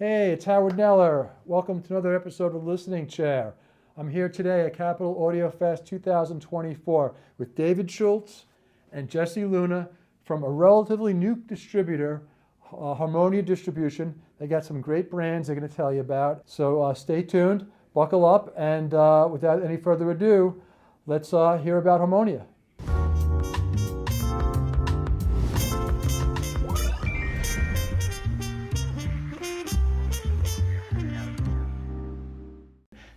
Hey, it's Howard Neller. Welcome to another episode of Listening Chair. I'm here today at Capitol Audio Fest 2024 with David Schultz and Jesse Luna from a relatively new distributor, Harmonia Distribution. They got some great brands they're going to tell you about. So stay tuned, buckle up, and without any further ado, let's hear about Harmonia.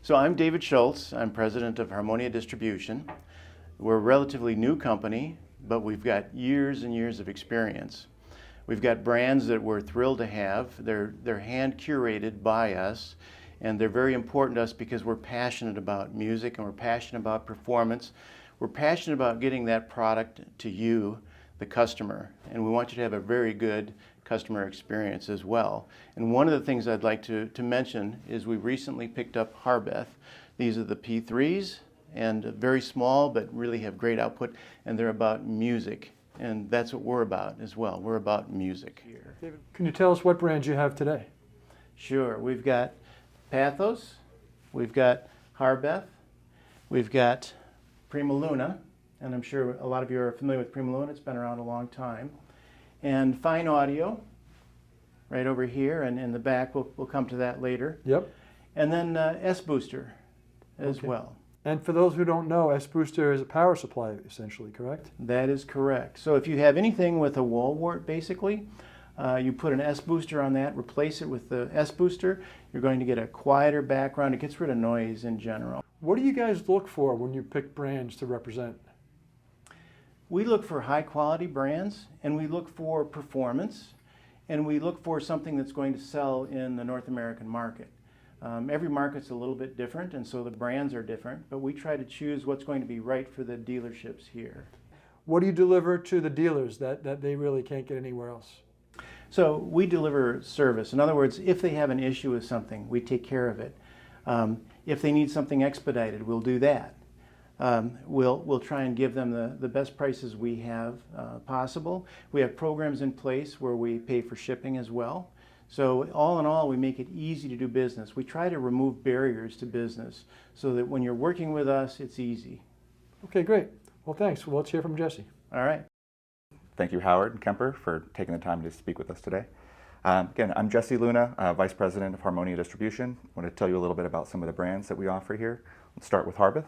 So I'm David Schultz. I'm president of Harmonia Distribution. We're a relatively new company, but we've got years and years of experience. We've got brands that we're thrilled to have. They're hand curated by us, and they're very important to us because we're passionate about music and we're passionate about performance. We're passionate about getting that product to you, the customer, and we want you to have a very good customer experience as well. And one of the things I'd like to mention is we recently picked up Harbeth. These are the P3s, and very small but really have great output, and they're about music, and that's what we're about as well. We're about music. David, can you tell us what brands you have today? Sure. We've got Pathos, we've got Harbeth, we've got Primaluna, and I'm sure a lot of you are familiar with Primaluna. It's been around a long time. And Fyne Audio, right over here, and in the back, we'll come to that later. Yep. And then S-Booster as well. And for those who don't know, S-Booster is a power supply, essentially, correct? That is correct. So if you have anything with a wall wart, basically, you put an S-Booster on that, replace it with the S-Booster, you're going to get a quieter background. It gets rid of noise in general. What do you guys look for when you pick brands to represent? We look for high quality brands, and we look for performance, and we look for something that's going to sell in the North American market. Every market's a little bit different, and so the brands are different, but we try to choose what's going to be right for the dealerships here. What do you deliver to the dealers that they really can't get anywhere else? So we deliver service. In other words, if they have an issue with something, we take care of it. If they need something expedited, we'll do that. We'll try and give them the best prices we have possible. We have programs in place where we pay for shipping as well. So all in all, we make it easy to do business. We try to remove barriers to business so that when you're working with us, it's easy. Okay, great. Well, thanks. Well, let's hear from Jesse. All right. Thank you, Howard and Kemper, for taking the time to speak with us today. Again, I'm Jesse Luna, Vice President of Harmonia Distribution. I want to tell you a little bit about some of the brands that we offer here. Let's start with Harbeth.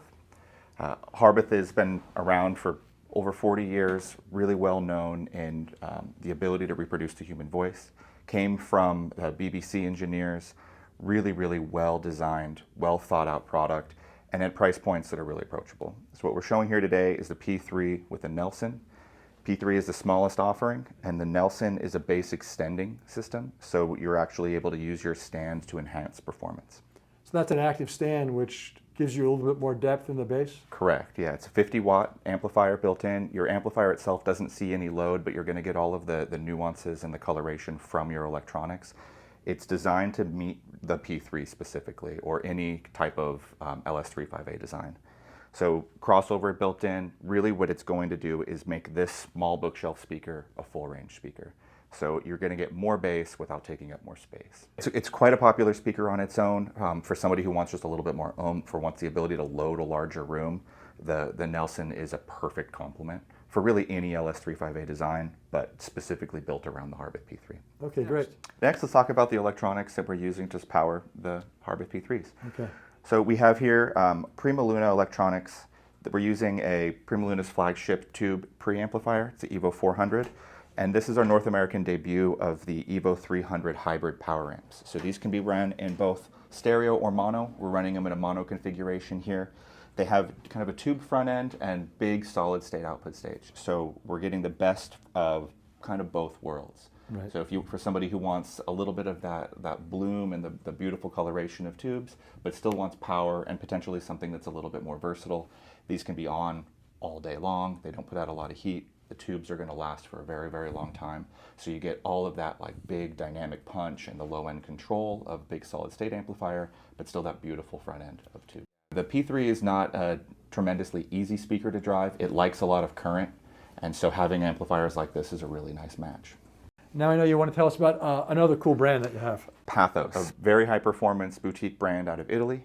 Harbeth has been around for over 40 years, really well known in the ability to reproduce the human voice. Came from BBC engineers, really, really well designed, well thought out product, and at price points that are really approachable. So what we're showing here today is the P3 with a Nelson. P3 is the smallest offering, and the Nelson is a bass extending system, so you're actually able to use your stand to enhance performance. So that's an active stand, which gives you a little bit more depth in the bass? Correct, yeah. It's a 50-watt amplifier built in. Your amplifier itself doesn't see any load, but you're going to get all of the nuances and the coloration from your electronics. It's designed to meet the P3 specifically, or any type of LS35A design. So crossover built in, really what it's going to do is make this small bookshelf speaker a full range speaker. So you're going to get more bass without taking up more space. It's quite a popular speaker on its own. For somebody who wants just a little bit more oomph, or wants the ability to load a larger room, the Nelson is a perfect complement for really any LS35A design, but specifically built around the Harbeth P3. Okay, great. Next, let's talk about the electronics that we're using to power the Harbeth P3s. Okay. So we have here Primaluna electronics. We're using a Primaluna's flagship tube preamplifier. It's the Evo 400. And this is our North American debut of the Evo 300 hybrid power amps. So these can be run in both stereo or mono. We're running them in a mono configuration here. They have kind of a tube front end and big solid state output stage. So we're getting the best of kind of both worlds. Right. So for somebody who wants a little bit of that bloom and the beautiful coloration of tubes, but still wants power and potentially something that's a little bit more versatile, these can be on all day long. They don't put out a lot of heat. The tubes are going to last for a very, very long time. So you get all of that like big dynamic punch and the low end control of big solid state amplifier, but still that beautiful front end of tube. The P3 is not a tremendously easy speaker to drive. It likes a lot of current, and so having amplifiers like this is a really nice match. Now I know you want to tell us about another cool brand that you have. Pathos, a very high performance boutique brand out of Italy.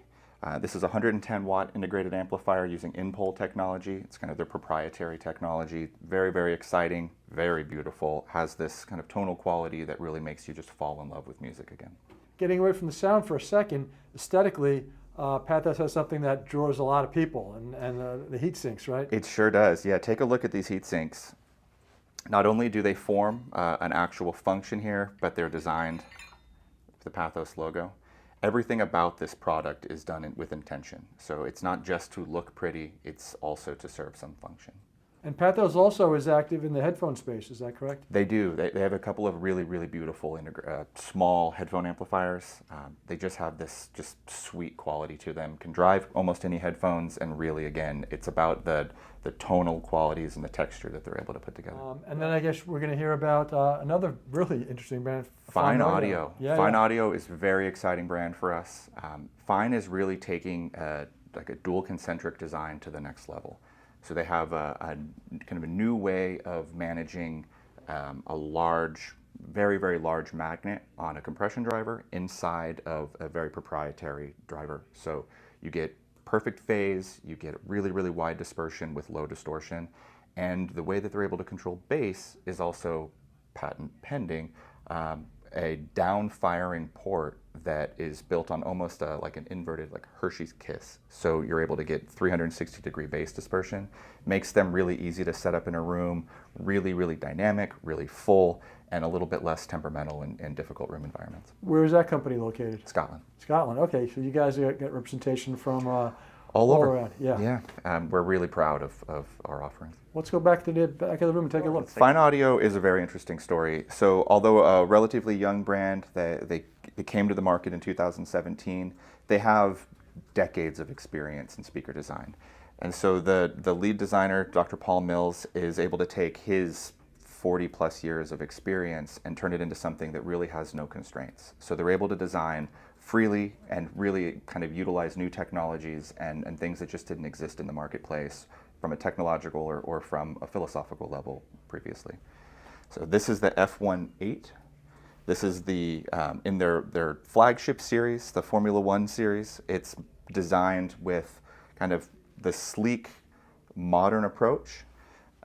This is a 110 watt integrated amplifier using in-pole technology. It's kind of their proprietary technology. Very, very exciting, very beautiful. Has this kind of tonal quality that really makes you just fall in love with music again. Getting away from the sound for a second, aesthetically, Pathos has something that draws a lot of people, and the heat sinks, right? It sure does. Yeah, take a look at these heat sinks. Not only do they form an actual function here, but they're designed with the Pathos logo. Everything about this product is done with intention. So it's not just to look pretty, it's also to serve some function. And Pathos also is active in the headphone space, is that correct? They do. They have a couple of really, really beautiful small headphone amplifiers. They just have this just sweet quality to them. Can drive almost any headphones, and really, again, it's about the tonal qualities and the texture that they're able to put together. And then I guess we're going to hear about another really interesting brand, Fyne Audio. Yeah, Fyne Audio is a very exciting brand for us. Fyne is really taking like a dual concentric design to the next level. So they have a kind of a new way of managing a large, very, very large magnet on a compression driver inside of a very proprietary driver. So you get perfect phase, you get really, really wide dispersion with low distortion, and the way that they're able to control bass is also patent pending, a down-firing port that is built on almost like an inverted, like Hershey's Kiss. So you're able to get 360-degree bass dispersion. Makes them really easy to set up in a room, really, really dynamic, really full, and a little bit less temperamental in difficult room environments. Where is that company located? Scotland. Scotland, okay. So you guys get representation from All over. around. Yeah. We're really proud of our offerings. Let's go back to the back of the room and take a look. Fyne Audio is a very interesting story. So although a relatively young brand, they came to the market in 2017, they have decades of experience in speaker design. And so the lead designer, Dr. Paul Mills, is able to take his 40 plus years of experience and turn it into something that really has no constraints. So they're able to design freely and really kind of utilize new technologies and things that just didn't exist in the marketplace from a technological or from a philosophical level previously. So this is the F18. This is the in their flagship series, the Formula One series. It's designed with kind of the sleek, modern approach.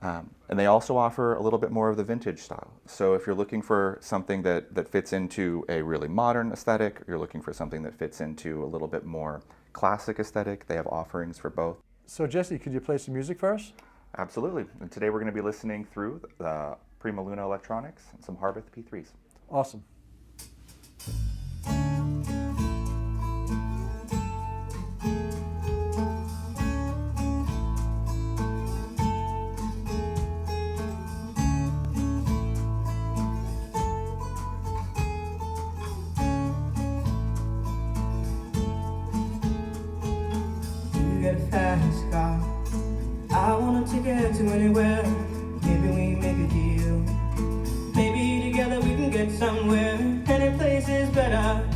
And they also offer a little bit more of the vintage style. So if you're looking for something that fits into a really modern aesthetic, you're looking for something that fits into a little bit more classic aesthetic, they have offerings for both. So Jesse, could you play some music for us? Absolutely. And today we're going to be listening through the Prima Luna electronics and some Harbeth P3s. Awesome. Get a fast car. I want a ticket to anywhere. Maybe we make a deal. Maybe together we can get somewhere. Any place is better.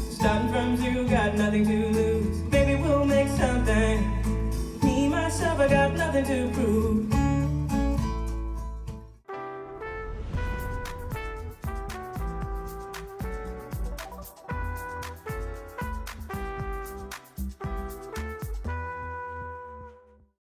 Starting from zero, got nothing to lose. Maybe we'll make something. Me, myself, I got nothing to prove.